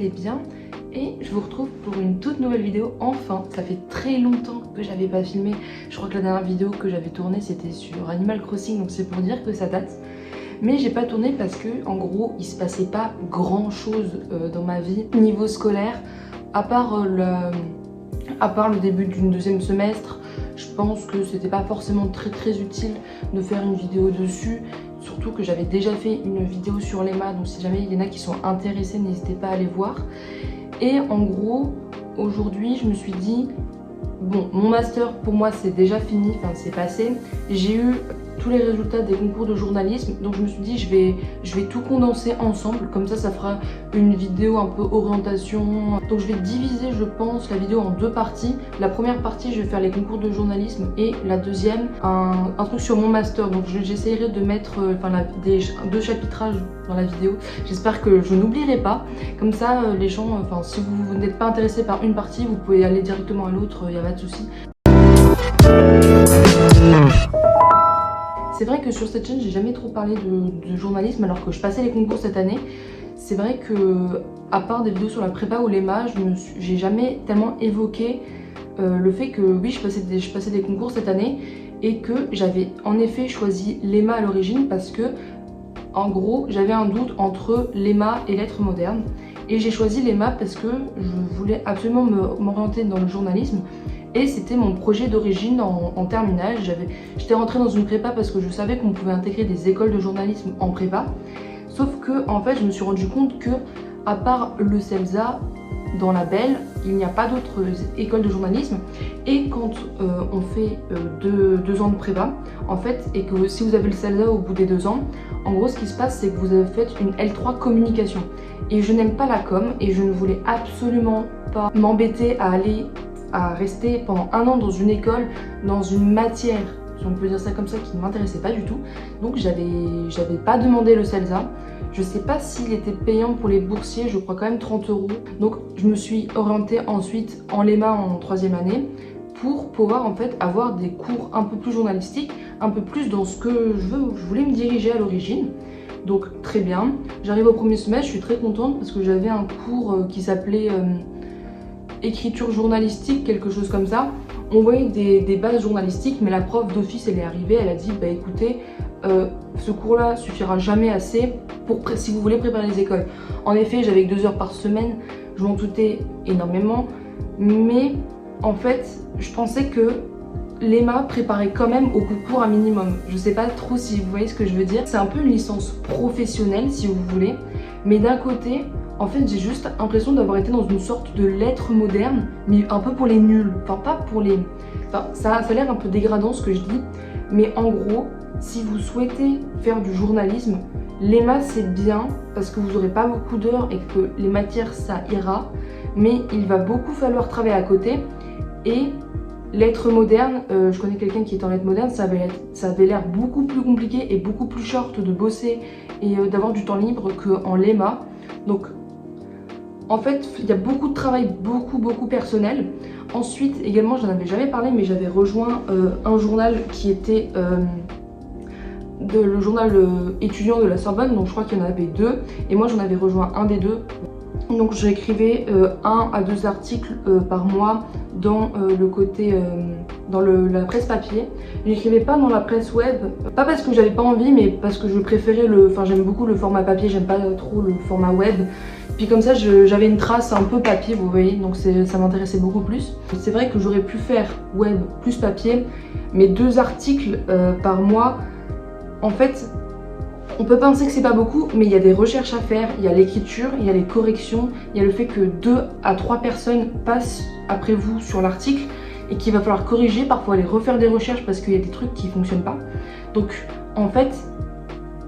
allez bien et je vous retrouve pour une toute nouvelle vidéo. Enfin, ça fait très longtemps que j'avais pas filmé. Je crois que la dernière vidéo que j'avais tournée c'était sur Animal Crossing, donc c'est pour dire que ça date. Mais j'ai pas tourné parce que en gros il se passait pas grand chose dans ma vie niveau scolaire, à part le début d'une deuxième semestre. Je pense que c'était pas forcément très utile de faire une vidéo dessus, surtout que j'avais déjà fait une vidéo sur l'EMA, donc si jamais il y en a qui sont intéressés, n'hésitez pas à aller voir. Et en gros, aujourd'hui je me suis dit, bon, mon master pour moi c'est déjà fini, enfin c'est passé. J'ai eu tous les résultats des concours de journalisme, donc je me suis dit je vais tout condenser ensemble, comme ça fera une vidéo un peu orientation. Donc je vais diviser, je pense, la vidéo en deux parties. La première partie je vais faire les concours de journalisme et la deuxième un truc sur mon master. Donc j'essaierai de mettre deux chapitrages dans la vidéo. J'espère que je n'oublierai pas, comme ça les gens, si vous n'êtes pas intéressé par une partie, vous pouvez aller directement à l'autre, il n'y a pas de souci. C'est vrai que sur cette chaîne, j'ai jamais trop parlé de journalisme alors que je passais les concours cette année. C'est vrai que, à part des vidéos sur la prépa ou l'EMA, j'ai jamais tellement évoqué le fait que oui, je passais des concours cette année et que j'avais en effet choisi l'EMA à l'origine parce que, en gros, j'avais un doute entre l'EMA et lettres modernes. Et j'ai choisi l'EMA parce que je voulais absolument m'orienter dans le journalisme. Et c'était mon projet d'origine en terminale. J'étais rentrée dans une prépa parce que je savais qu'on pouvait intégrer des écoles de journalisme en prépa. Sauf que en fait je me suis rendu compte que, à part le CELSA, dans la Belle, il n'y a pas d'autres écoles de journalisme. Et quand on fait deux ans de prépa, en fait, et que si vous avez le CELSA au bout des 2 ans, en gros ce qui se passe c'est que vous avez fait une L3 communication. Et je n'aime pas la com et je ne voulais absolument pas m'embêter à rester pendant 1 an dans une école, dans une matière, si on peut dire ça comme ça, qui ne m'intéressait pas du tout. Donc j'avais pas demandé le CELSA. Je sais pas s'il était payant pour les boursiers, je crois quand même 30 €. Donc je me suis orientée ensuite en l'EMA en 3e année pour pouvoir en fait avoir des cours un peu plus journalistiques, un peu plus dans ce que je voulais me diriger à l'origine. Donc très bien, j'arrive au 1er semestre, je suis très contente parce que j'avais un cours qui s'appelait écriture journalistique, quelque chose comme ça. On voyait des bases journalistiques, mais la prof d'office elle est arrivée, elle a dit bah écoutez, ce cours là suffira jamais assez si vous voulez préparer les écoles. En effet, j'avais que 2 heures par semaine, je m'en doutais énormément, mais en fait je pensais que l'EMA préparait quand même au concours un minimum. Je sais pas trop si vous voyez ce que je veux dire. C'est un peu une licence professionnelle si vous voulez, mais d'un côté en fait j'ai juste l'impression d'avoir été dans une sorte de lettres modernes, mais un peu pour les nuls. Enfin pas pour les... ça a l'air un peu dégradant ce que je dis, mais en gros, si vous souhaitez faire du journalisme, l'EMA c'est bien parce que vous n'aurez pas beaucoup d'heures et que les matières ça ira, mais il va beaucoup falloir travailler à côté. Et lettres modernes, je connais quelqu'un qui est en lettres modernes, ça avait l'air beaucoup plus compliqué et beaucoup plus short de bosser et d'avoir du temps libre qu'en l'EMA. Donc en fait, il y a beaucoup de travail, beaucoup personnel. Ensuite, également, je n'en avais jamais parlé, mais j'avais rejoint un journal qui était le journal étudiant de la Sorbonne, donc je crois qu'il y en avait 2, et moi j'en avais rejoint un des 2. Donc j'écrivais 1 à 2 articles par mois dans le côté dans la presse papier. J'écrivais pas dans la presse web, pas parce que j'avais pas envie, mais parce que je préférais j'aime beaucoup le format papier, j'aime pas trop le format web. Puis comme ça j'avais une trace un peu papier, vous voyez, donc ça m'intéressait beaucoup plus. C'est vrai que j'aurais pu faire web plus papier, mais 2 articles par mois, en fait, on peut penser que c'est pas beaucoup, mais il y a des recherches à faire, il y a l'écriture, il y a les corrections, il y a le fait que 2 à 3 personnes passent après vous sur l'article et qu'il va falloir corriger, parfois aller refaire des recherches parce qu'il y a des trucs qui fonctionnent pas. Donc en fait,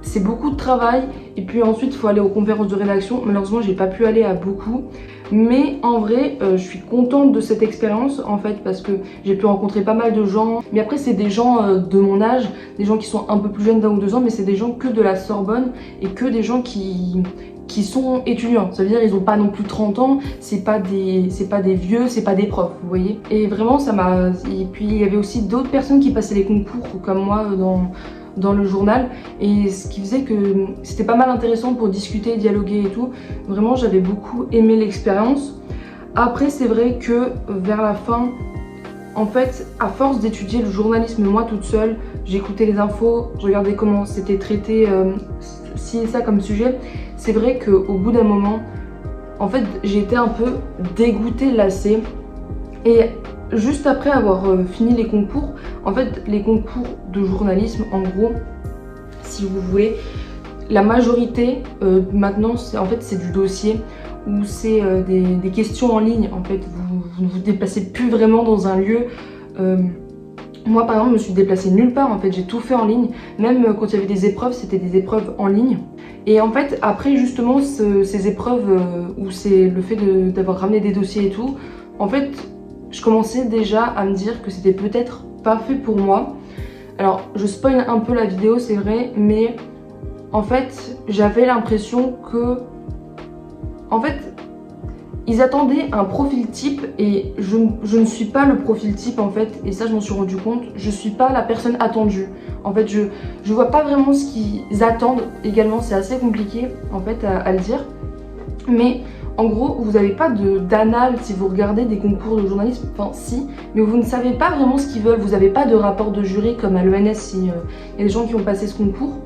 c'est beaucoup de travail et puis ensuite il faut aller aux conférences de rédaction. Malheureusement j'ai pas pu aller à beaucoup, mais en vrai je suis contente de cette expérience en fait parce que j'ai pu rencontrer pas mal de gens. Mais après c'est des gens de mon âge, des gens qui sont un peu plus jeunes d'1 ou 2 ans, mais c'est des gens que de la Sorbonne et que des gens qui sont étudiants. Ça veut dire ils ont pas non plus 30 ans, c'est pas des vieux, c'est pas des profs, vous voyez. Et vraiment ça m'a... Et puis il y avait aussi d'autres personnes qui passaient les concours comme moi dans le journal, et ce qui faisait que c'était pas mal intéressant pour discuter, dialoguer et tout. Vraiment, j'avais beaucoup aimé l'expérience. Après, c'est vrai que vers la fin, en fait, à force d'étudier le journalisme moi toute seule, j'écoutais les infos, je regardais comment c'était traité ci et ça comme sujet. C'est vrai qu'au bout d'un moment, en fait, j'ai été un peu dégoûtée, lassée. Et juste après avoir fini les concours, en fait, les concours de journalisme, en gros, si vous voulez, la majorité maintenant, c'est du dossier où c'est des questions en ligne. En fait, vous ne vous déplacez plus vraiment dans un lieu. Moi, par exemple, je me suis déplacée nulle part. En fait, j'ai tout fait en ligne. Même quand il y avait des épreuves, c'était des épreuves en ligne. Et en fait, après justement ces épreuves où c'est le fait d'avoir ramené des dossiers et tout, en fait, je commençais déjà à me dire que c'était peut-être pas fait pour moi. Alors, je spoil un peu la vidéo, c'est vrai, mais en fait, j'avais l'impression que, en fait, ils attendaient un profil type et je ne suis pas le profil type en fait, et ça je m'en suis rendu compte, je suis pas la personne attendue. En fait, je vois pas vraiment ce qu'ils attendent également, c'est assez compliqué en fait à le dire. Mais en gros, vous n'avez pas d'annales si vous regardez des concours de journalisme, enfin si, mais vous ne savez pas vraiment ce qu'ils veulent, vous n'avez pas de rapport de jury comme à l'ENS s'il y a des gens qui ont passé ce concours,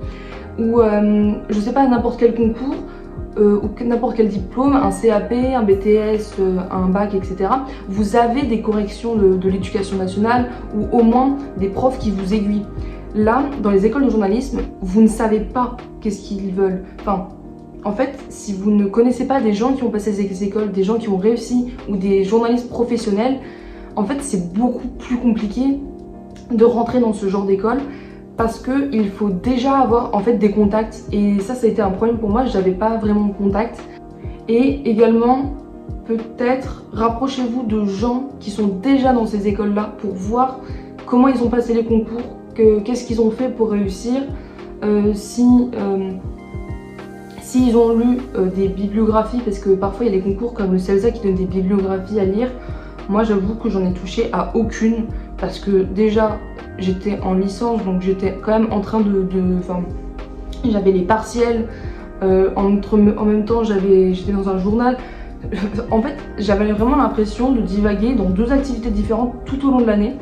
ou je sais pas, n'importe quel concours, ou n'importe quel diplôme, un CAP, un BTS, un bac, etc. Vous avez des corrections de l'éducation nationale ou au moins des profs qui vous aiguillent. Là, dans les écoles de journalisme, vous ne savez pas qu'est-ce qu'ils veulent. Enfin, en fait, si vous ne connaissez pas des gens qui ont passé ces écoles, des gens qui ont réussi ou des journalistes professionnels, en fait, c'est beaucoup plus compliqué de rentrer dans ce genre d'école. Parce qu'il faut déjà avoir en fait des contacts, et ça a été un problème pour moi, j'avais pas vraiment de contacts. Et également, peut-être rapprochez-vous de gens qui sont déjà dans ces écoles-là pour voir comment ils ont passé les concours, qu'est-ce qu'ils ont fait pour réussir, s'ils ont lu des bibliographies, parce que parfois il y a des concours comme le CELSA qui donnent des bibliographies à lire. Moi j'avoue que j'en ai touché à aucune, parce que déjà j'étais en licence, donc j'étais quand même en train enfin, j'avais les partiels, en même temps j'étais dans un journal. En fait, j'avais vraiment l'impression de divaguer dans deux activités différentes tout au long de l'année.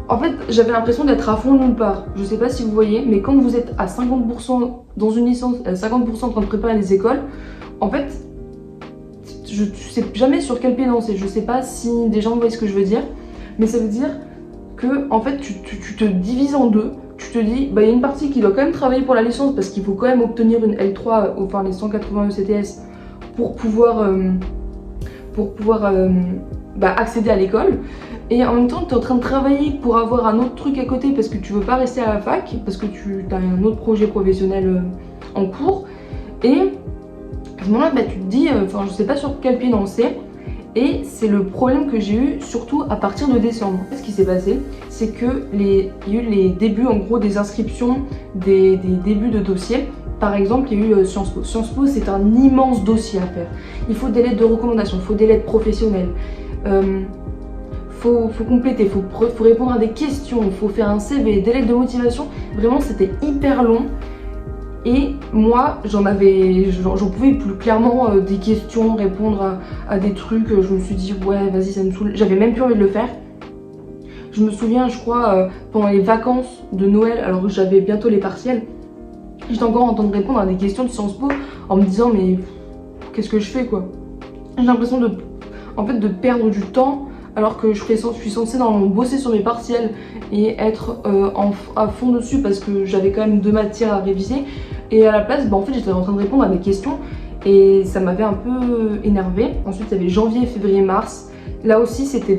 En fait, j'avais l'impression d'être à fond nulle part. Je sais pas si vous voyez, mais quand vous êtes à 50% dans une licence, 50% en train de préparer les écoles, en fait, je sais jamais sur quel pied danser. Je sais pas si des gens voient ce que je veux dire, mais ça veut dire que en fait tu te divises en deux. Tu te dis, bah il y a une partie qui doit quand même travailler pour la licence parce qu'il faut quand même obtenir une L3, enfin les 180 ECTS pour pouvoir accéder à l'école. Et en même temps, tu es en train de travailler pour avoir un autre truc à côté parce que tu veux pas rester à la fac, parce que tu as un autre projet professionnel en cours. Et à ce moment-là, bah, tu te dis, enfin je sais pas sur quel pied danser. Et c'est le problème que j'ai eu surtout à partir de décembre. Ce qui s'est passé, c'est que il y a eu les débuts en gros des inscriptions, des débuts de dossiers. Par exemple, il y a eu Sciences Po. Sciences Po, c'est un immense dossier à faire. Il faut des lettres de recommandation, il faut des lettres professionnelles. Faut compléter, faut répondre à des questions, il faut faire un CV, des lettres de motivation. Vraiment, c'était hyper long. Et moi, j'en pouvais plus. Clairement, des questions, répondre à des trucs, je me suis dit, ouais, vas-y, ça me saoule. J'avais même plus envie de le faire. Je me souviens, je crois, pendant les vacances de Noël, alors que j'avais bientôt les partiels, j'étais encore en train de répondre à des questions de Sciences Po en me disant, mais qu'est-ce que je fais, quoi? J'ai l'impression de perdre du temps, alors que je suis censée normalement bosser sur mes partiels et être à fond dessus parce que j'avais quand même 2 matières à réviser. Et à la place, bah, en fait, j'étais en train de répondre à des questions et ça m'avait un peu énervée. Ensuite, il y avait janvier, février, mars. Là aussi, c'était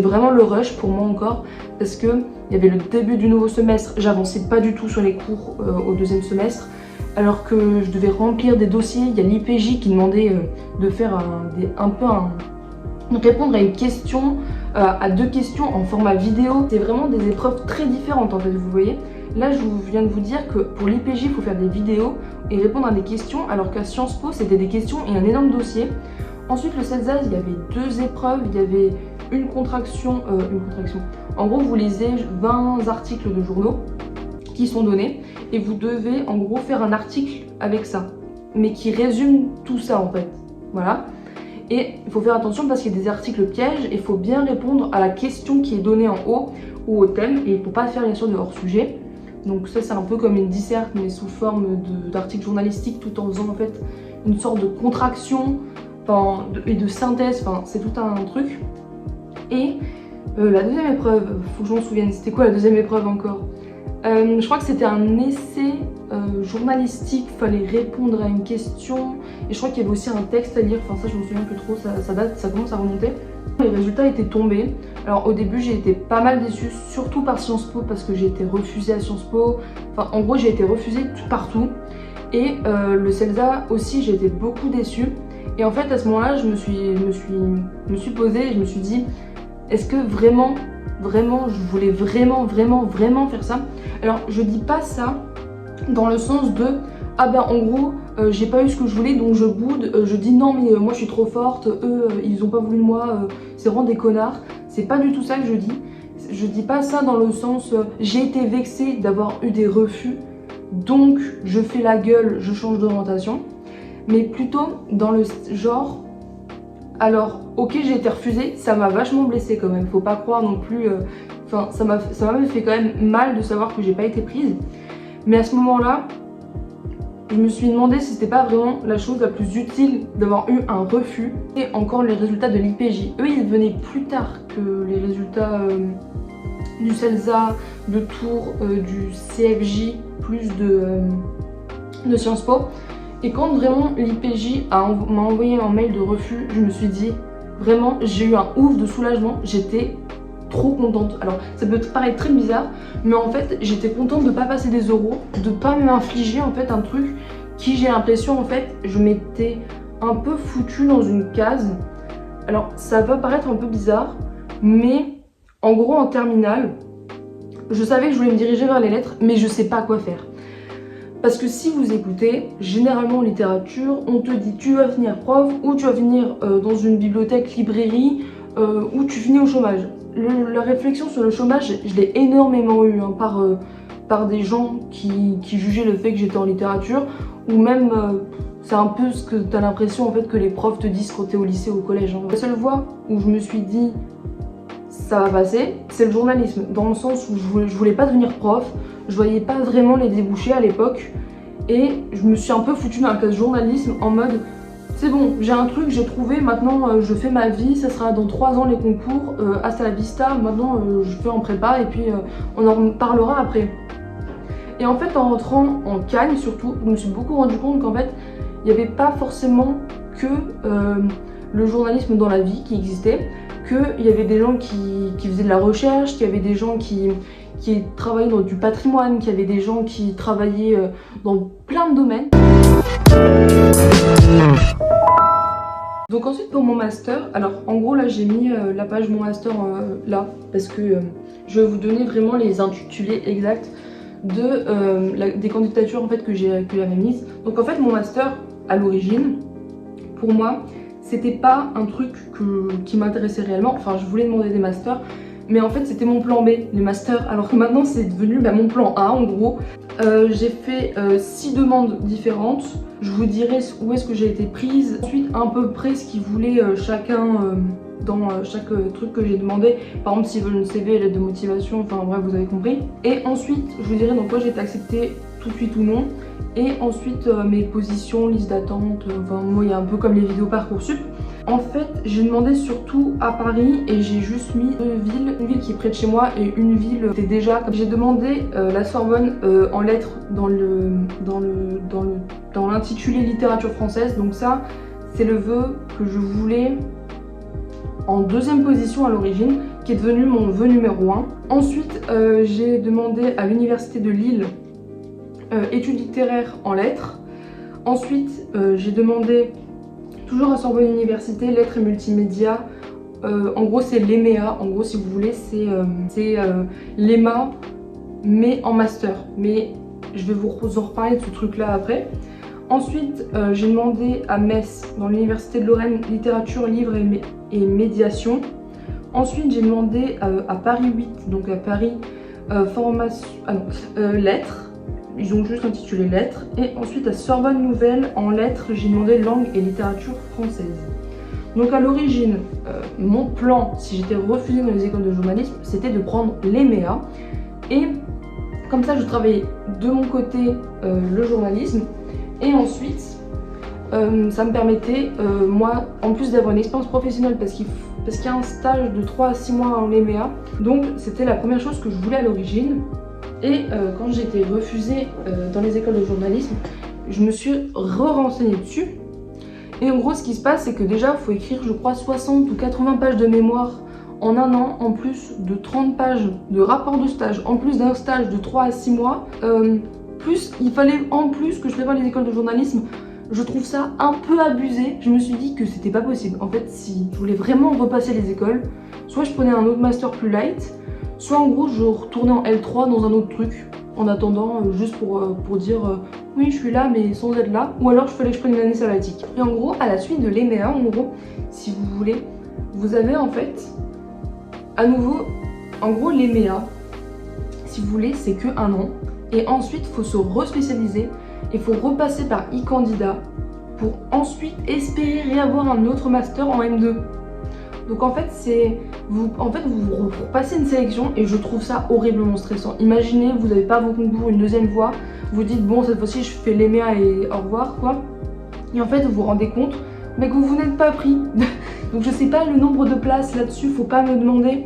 vraiment le rush pour moi encore parce que il y avait le début du nouveau semestre. J'avançais pas du tout sur les cours au 2e semestre. Alors que je devais remplir des dossiers, il y a l'IPJ qui demandait de faire répondre à une question, à 2 questions en format vidéo. C'est vraiment des épreuves très différentes en fait, vous voyez. Là, je viens de vous dire que pour l'IPJ, il faut faire des vidéos et répondre à des questions, alors qu'à Sciences Po, c'était des questions et un énorme dossier. Ensuite, le CELSA, il y avait 2 épreuves, il y avait une contraction. En gros, vous lisez 20 articles de journaux qui sont donnés et vous devez en gros faire un article avec ça, mais qui résume tout ça en fait. Voilà. Et il faut faire attention parce qu'il y a des articles pièges et il faut bien répondre à la question qui est donnée en haut ou au thème, et il ne faut pas faire bien sûr de hors-sujet. Donc ça c'est un peu comme une disserte mais sous forme d'article journalistique, tout en faisant en fait une sorte de contraction et de synthèse, c'est tout un truc. Et la deuxième épreuve, faut que je m'en souvienne, c'était quoi la deuxième épreuve encore? Je crois que c'était un essai journalistique, fallait répondre à une question, et je crois qu'il y avait aussi un texte à lire, ça je me souviens plus trop, ça date, ça commence à remonter. Les résultats étaient tombés. Alors au début j'ai été pas mal déçue, surtout par Sciences Po, parce que j'ai été refusée à Sciences Po, en gros j'ai été refusée partout, et le CELSA aussi j'ai été beaucoup déçue. Et en fait à ce moment là je me suis posée et je me suis dit, est-ce que vraiment je voulais vraiment faire ça? Alors je dis pas ça dans le sens de ah ben en gros j'ai pas eu ce que je voulais donc je boude, je dis non mais moi je suis trop forte, eux ils ont pas voulu de moi, c'est vraiment des connards. C'est pas du tout ça que je dis. Je dis pas ça dans le sens j'ai été vexée d'avoir eu des refus donc je fais la gueule, je change d'orientation, mais plutôt dans le genre alors ok j'ai été refusée, ça m'a vachement blessée quand même, faut pas croire non plus, ça m'a fait quand même mal de savoir que j'ai pas été prise, mais à ce moment là je me suis demandé si c'était pas vraiment la chose la plus utile d'avoir eu un refus. Et encore les résultats de l'IPJ, eux ils venaient plus tard que les résultats du CELSA, de Tours, du CFJ, plus de Sciences Po. Et quand vraiment l'IPJ m'a envoyé un mail de refus, je me suis dit, vraiment, j'ai eu un ouf de soulagement, j'étais trop contente. Alors ça peut paraître très bizarre, mais en fait j'étais contente de pas passer des euros, de pas m'infliger en fait un truc qui, j'ai l'impression en fait, je m'étais un peu foutue dans une case. Alors ça va paraître un peu bizarre, mais en gros en terminale, je savais que je voulais me diriger vers les lettres, mais je sais pas quoi faire. Parce que si vous écoutez, généralement en littérature, on te dit tu vas finir prof, ou tu vas finir dans une bibliothèque, librairie, ou tu finis au chômage. La réflexion sur le chômage, je l'ai énormément eu par des gens qui jugeaient le fait que j'étais en littérature, ou même c'est un peu ce que tu as l'impression en fait que les profs te disent quand tu es au lycée ou au collège. La seule voie où je me suis dit ça va passer, c'est le journalisme, dans le sens où je voulais pas devenir prof, je voyais pas vraiment les débouchés à l'époque, et je me suis un peu foutue dans la classe journalisme en mode c'est bon, j'ai un truc, j'ai trouvé, maintenant je fais ma vie, ça sera dans 3 ans les concours, hasta la vista, maintenant je fais en prépa et puis on en parlera après. Et en fait en rentrant en Cagne surtout, je me suis beaucoup rendu compte qu'en fait il n'y avait pas forcément que le journalisme dans la vie qui existait, qu'il y avait des gens qui faisaient de la recherche, qu'il y avait des gens qui travaillaient dans du patrimoine, qu'il y avait des gens qui travaillaient dans plein de domaines. Donc ensuite pour mon master, alors en gros là j'ai mis la page mon master là parce que je vais vous donner vraiment les intitulés exacts des candidatures en fait que j'avais mises. Donc en fait mon master à l'origine, pour moi c'était pas un truc qui m'intéressait réellement, enfin je voulais demander des masters, mais en fait c'était mon plan B, les masters, alors que maintenant c'est devenu mon plan A en gros. J'ai fait 6 demandes différentes, je vous dirai où est-ce que j'ai été prise, ensuite à peu près ce qu'ils voulaient chacun dans chaque truc que j'ai demandé, par exemple s'ils veulent une CV, lettre de motivation, enfin bref vous avez compris. Et ensuite je vous dirai dans quoi j'ai été acceptée tout de suite ou non, et ensuite mes positions, liste d'attente, enfin moi il y a un peu comme les vidéos Parcoursup. En fait j'ai demandé surtout à Paris et j'ai juste mis 2 villes, une ville qui est près de chez moi et une ville qui était déjà. J'ai demandé la Sorbonne en lettres dans l'intitulé littérature française, donc ça c'est le vœu que je voulais en 2e position à l'origine, qui est devenu mon vœu numéro 1. Ensuite j'ai demandé à l'université de Lille études littéraires en lettres. Ensuite j'ai demandé toujours à Sorbonne Université lettres et multimédia. En gros c'est l'EMEA, en gros si vous voulez c'est l'EMA mais en master, mais je vais vous en reparler de ce truc là après. Ensuite j'ai demandé à Metz dans l'université de Lorraine littérature, livres et médiation. Ensuite j'ai demandé à Paris 8, donc à Paris lettres. ils ont juste intitulé lettres. Et ensuite à Sorbonne Nouvelle, en lettres, j'ai demandé langue et littérature française. Donc à l'origine, mon plan, si j'étais refusée dans les écoles de journalisme, c'était de prendre l'EMEA. Et comme ça, je travaillais de mon côté le journalisme. Et ensuite, ça me permettait, moi, en plus d'avoir une expérience professionnelle, parce qu'il y a un stage de 3 à 6 mois en l'EMEA. Donc c'était la première chose que je voulais à l'origine. Et quand j'ai été refusée dans les écoles de journalisme, je me suis renseignée dessus. Et en gros, ce qui se passe, c'est que déjà, il faut écrire, je crois, 60 ou 80 pages de mémoire en un an, en plus de 30 pages de rapport de stage, en plus d'un stage de 3 à 6 mois. Plus, il fallait en plus que je prépare les écoles de journalisme. Je trouve ça un peu abusé. Je me suis dit que c'était pas possible. En fait, si je voulais vraiment repasser les écoles, soit je prenais un autre master plus light, soit en gros, je retournais en L3 dans un autre truc, en attendant, juste pour dire oui, je suis là, mais sans être là. Ou alors, je fallait que je prenne une année sabbatique. Et en gros, à la suite de l'EMEA, en gros, si vous voulez, vous avez en fait, à nouveau, en gros, l'EMEA, si vous voulez, c'est que 1 an. Et ensuite, il faut se respécialiser. Il faut repasser par e-candidat pour ensuite espérer avoir un autre master en M2. Donc en fait, vous passez une sélection et je trouve ça horriblement stressant. Imaginez, vous n'avez pas vos concours une deuxième fois, vous dites bon, cette fois-ci je fais l'EMEA et au revoir quoi. Et en fait, vous vous rendez compte mais que vous n'êtes pas pris. Donc je sais pas le nombre de places là-dessus, faut pas me demander.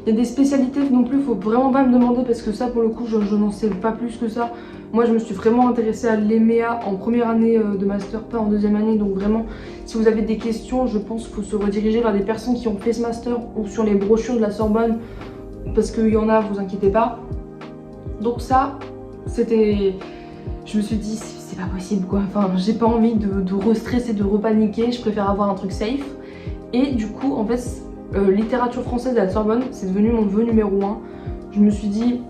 Il y a des spécialités non plus, faut vraiment pas me demander parce que ça pour le coup je n'en sais pas plus que ça. Moi je me suis vraiment intéressée à l'EMEA en première année de master, pas en deuxième année. Donc vraiment si vous avez des questions, je pense qu'il faut se rediriger vers des personnes qui ont fait ce master ou sur les brochures de la Sorbonne. Parce qu'il y en a, vous inquiétez pas. Donc ça, c'était... Je me suis dit c'est pas possible quoi. Enfin j'ai pas envie de restresser, de repaniquer, je préfère avoir un truc safe. Et du coup en fait... littérature française à la Sorbonne, c'est devenu mon vœu numéro 1. Je me suis dit,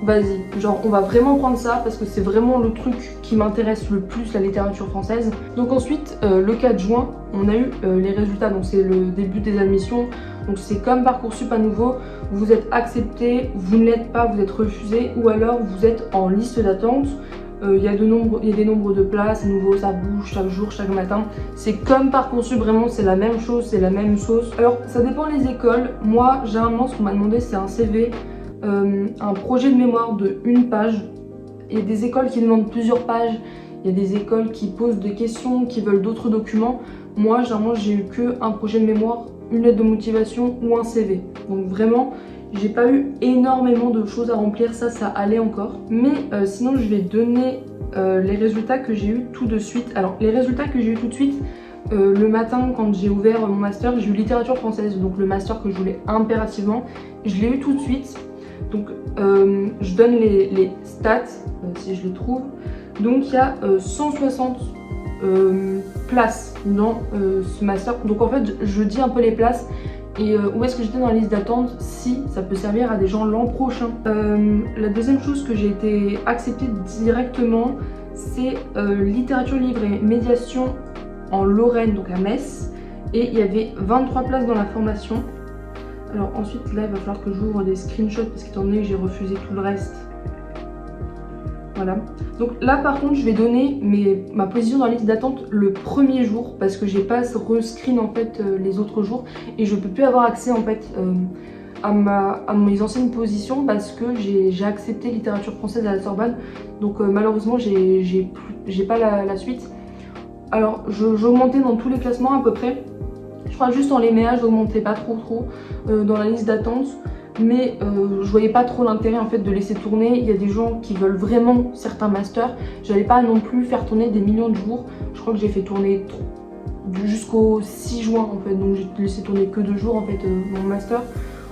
vas-y, genre on va vraiment prendre ça parce que c'est vraiment le truc qui m'intéresse le plus, la littérature française. Donc ensuite, le 4 juin, on a eu les résultats, donc c'est le début des admissions. Donc c'est comme Parcoursup à nouveau, vous êtes accepté, vous ne l'êtes pas, vous êtes refusé, ou alors vous êtes en liste d'attente. Il y a des nombres de places, à nouveau ça bouge chaque jour, chaque matin. C'est comme Parcoursup, vraiment c'est la même chose, c'est la même sauce. Alors ça dépend des écoles. Moi généralement ce qu'on m'a demandé c'est un CV, un projet de mémoire de 1 page. Il y a des écoles qui demandent plusieurs pages, il y a des écoles qui posent des questions, qui veulent d'autres documents. Moi généralement j'ai eu que un projet de mémoire, une lettre de motivation ou un CV. Donc vraiment... j'ai pas eu énormément de choses à remplir, ça allait encore. Mais sinon je vais donner les résultats que j'ai eu tout de suite. Alors les résultats que j'ai eu tout de suite, le matin quand j'ai ouvert mon master, j'ai eu littérature française, donc le master que je voulais impérativement. Je l'ai eu tout de suite, donc je donne les stats si je les trouve. Donc il y a 160 places dans ce master, donc en fait je dis un peu les places. Et où est-ce que j'étais dans la liste d'attente si ça peut servir à des gens l'an prochain. La deuxième chose que j'ai été acceptée directement, c'est littérature livre et médiation en Lorraine, donc à Metz. Et il y avait 23 places dans la formation. Alors ensuite là il va falloir que j'ouvre des screenshots parce qu'étant donné que j'ai refusé tout le reste. Voilà. Donc là par contre je vais donner ma position dans la liste d'attente le premier jour parce que j'ai pas rescreen en fait les autres jours et je peux plus avoir accès en fait à mes anciennes positions parce que j'ai accepté littérature française à la Sorbonne. Donc malheureusement j'ai pas la suite. Alors j'augmentais dans tous les classements à peu près. Je crois juste en l'EMEA j'augmentais pas trop dans la liste d'attente. Mais je voyais pas trop l'intérêt en fait de laisser tourner. Il y a des gens qui veulent vraiment certains masters. J'allais pas non plus faire tourner des millions de jours. Je crois que j'ai fait tourner jusqu'au 6 juin en fait. Donc j'ai laissé tourner que 2 jours en fait mon master.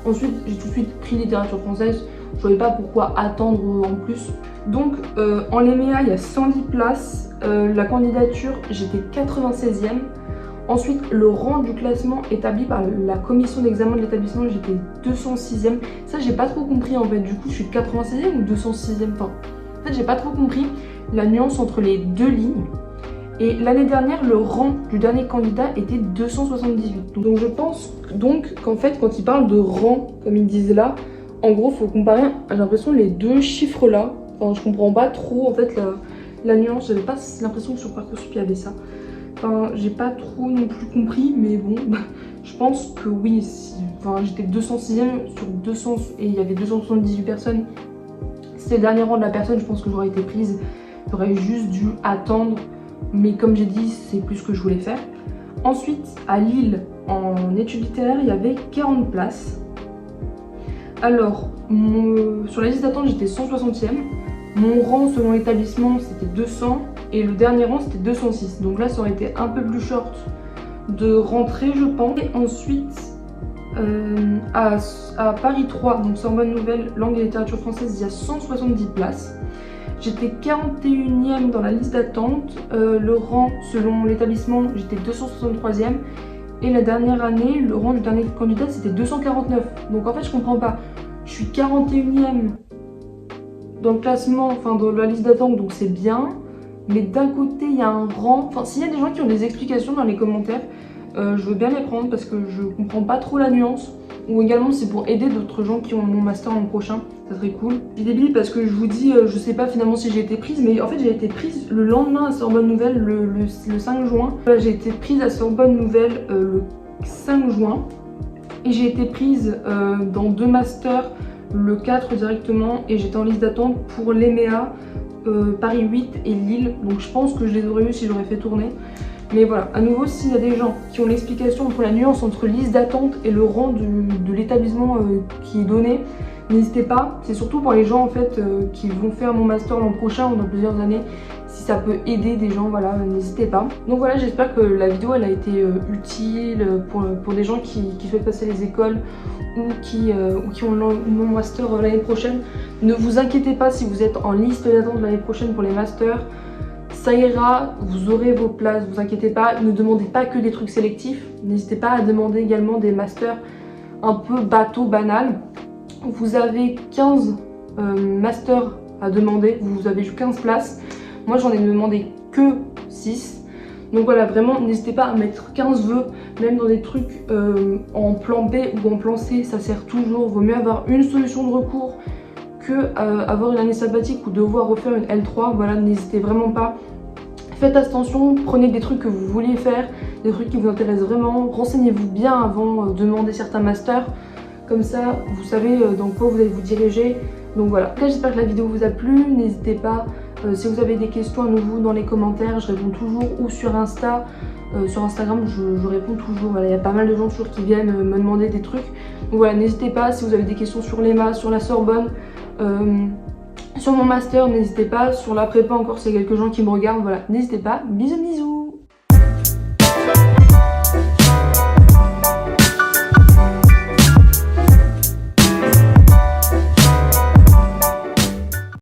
Ensuite j'ai tout de suite pris littérature française. Je voyais pas pourquoi attendre en plus. Donc en l'EMEA il y a 110 places. La candidature j'étais 96e. Ensuite, le rang du classement établi par la commission d'examen de l'établissement, j'étais 206e. Ça, j'ai pas trop compris en fait. Du coup, je suis 96e ou 206e. Enfin, en fait, j'ai pas trop compris la nuance entre les deux lignes. Et l'année dernière, le rang du dernier candidat était 278. Donc, je pense donc qu'en fait, quand ils parlent de rang, comme ils disent là, en gros, faut comparer, j'ai l'impression, les deux chiffres là. Enfin, je comprends pas trop en fait la nuance. J'avais pas l'impression que sur Parcoursup il y avait ça. Enfin, j'ai pas trop non plus compris, mais bon, je pense que oui. Enfin, j'étais 206ème sur 200 et il y avait 278 personnes. C'était le dernier rang de la personne, je pense que j'aurais été prise. J'aurais juste dû attendre, mais comme j'ai dit, c'est plus ce que je voulais faire. Ensuite, à Lille, en études littéraires, il y avait 40 places. Alors, sur la liste d'attente, j'étais 160e. Mon rang selon l'établissement, c'était 200. Et le dernier rang, c'était 206. Donc là, ça aurait été un peu plus short de rentrer, je pense. Et ensuite, à Paris 3, donc Sorbonne Nouvelle, langue et littérature française, il y a 170 places. J'étais 41e dans la liste d'attente. Le rang, selon l'établissement, j'étais 263e. Et la dernière année, le rang du dernier candidat, c'était 249. Donc en fait, je comprends pas. Je suis 41e dans le classement, enfin dans la liste d'attente, donc c'est bien. Mais d'un côté, il y a un rang. Enfin, s'il y a des gens qui ont des explications dans les commentaires, je veux bien les prendre parce que je comprends pas trop la nuance. Ou également, c'est pour aider d'autres gens qui ont mon master l'an prochain. Ça serait cool. Je suis débile parce que je vous dis, je sais pas finalement si j'ai été prise, mais en fait, j'ai été prise le lendemain à Sorbonne Nouvelle, le 5 juin. J'ai été prise à Sorbonne Nouvelle le 5 juin. Et j'ai été prise dans 2 masters le 4 directement. Et j'étais en liste d'attente pour l'EMEA, Paris 8 et Lille. Donc je pense que je les aurais eu si j'aurais fait tourner. Mais voilà, à nouveau, s'il y a des gens qui ont l'explication entre la nuance entre liste d'attente et le rang de l'établissement qui est donné, n'hésitez pas. C'est surtout pour les gens en fait qui vont faire mon master l'an prochain ou dans plusieurs années. Si ça peut aider des gens, voilà, n'hésitez pas. Donc voilà, j'espère que la vidéo elle a été utile pour des gens qui souhaitent passer les écoles ou qui ont mon master l'année prochaine. Ne vous inquiétez pas si vous êtes en liste d'attente l'année prochaine pour les masters. Ça ira, vous aurez vos places, vous inquiétez pas. Ne demandez pas que des trucs sélectifs. N'hésitez pas à demander également des masters un peu bateau, banal. Vous avez 15 masters à demander, vous avez eu 15 places. Moi j'en ai demandé que 6. Donc voilà, vraiment n'hésitez pas à mettre 15 vœux, même dans des trucs en plan B ou en plan C, ça sert toujours. Vaut mieux avoir une solution de recours que avoir une année sabbatique ou devoir refaire une L3. Voilà, n'hésitez vraiment pas. Faites attention, prenez des trucs que vous vouliez faire, des trucs qui vous intéressent vraiment. Renseignez-vous bien avant de demander certains masters. Comme ça, vous savez dans quoi vous allez vous diriger. Donc voilà. J'espère que la vidéo vous a plu. N'hésitez pas, si vous avez des questions à nouveau dans les commentaires, je réponds toujours, ou sur Insta. Sur Instagram, je réponds toujours. Voilà, il y a pas mal de gens toujours qui viennent me demander des trucs. Donc voilà, n'hésitez pas si vous avez des questions sur l'EMA, sur la Sorbonne. Sur mon master, n'hésitez pas. Sur la prépa encore, s'il y a quelques gens qui me regardent, voilà, n'hésitez pas. Bisous bisous.